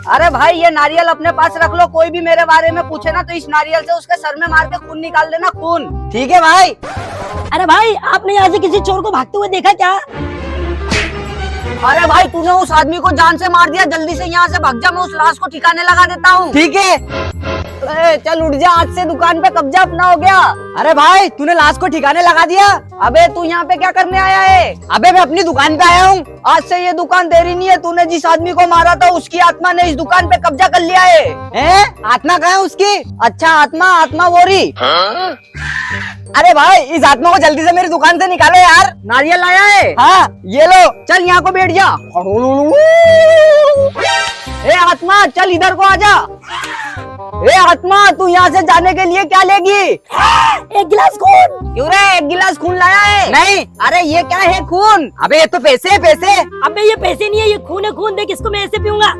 अरे भाई ये नारियल अपने पास रख लो, कोई भी मेरे बारे में पूछे ना तो इस नारियल से उसके सर में मार के खून निकाल देना, खून। ठीक है भाई। अरे भाई आपने यहाँ से किसी चोर को भागते हुए देखा क्या? अरे भाई तूने उस आदमी को जान से मार दिया, जल्दी से यहाँ से भाग जा, मैं उस लाश को ठिकाने लगा देता हूँ। ठीक है। चल उठ जा, आज से दुकान पे कब्जा अपना हो गया। अरे भाई तूने लाश को ठिकाने लगा दिया। अबे तू यहाँ पे क्या करने आया है? अबे मैं अपनी दुकान पे आया हूँ। आज से ये दुकान तेरी नहीं है, तूने जिस आदमी को मारा था उसकी आत्मा ने इस दुकान पे कब्जा कर लिया है। आत्मा कहाँ है उसकी? अच्छा आत्मा वो रही। अरे भाई इस आत्मा को जल्दी से मेरी दुकान से निकालो यार। नारियल लाया है? हाँ ये लो। चल यहाँ को बैठ जा। ए आत्मा चल इधर को आजा। ए आत्मा तू यहाँ से जाने के लिए क्या लेगी? एक गिलास खून। क्यों रे, एक गिलास खून लाया है? नहीं। अरे ये क्या है खून? अबे ये तो पैसे है, पैसे। अबे ये पैसे नहीं है, ये खून है, खून। देख इसको मैं ऐसे पीऊंगा।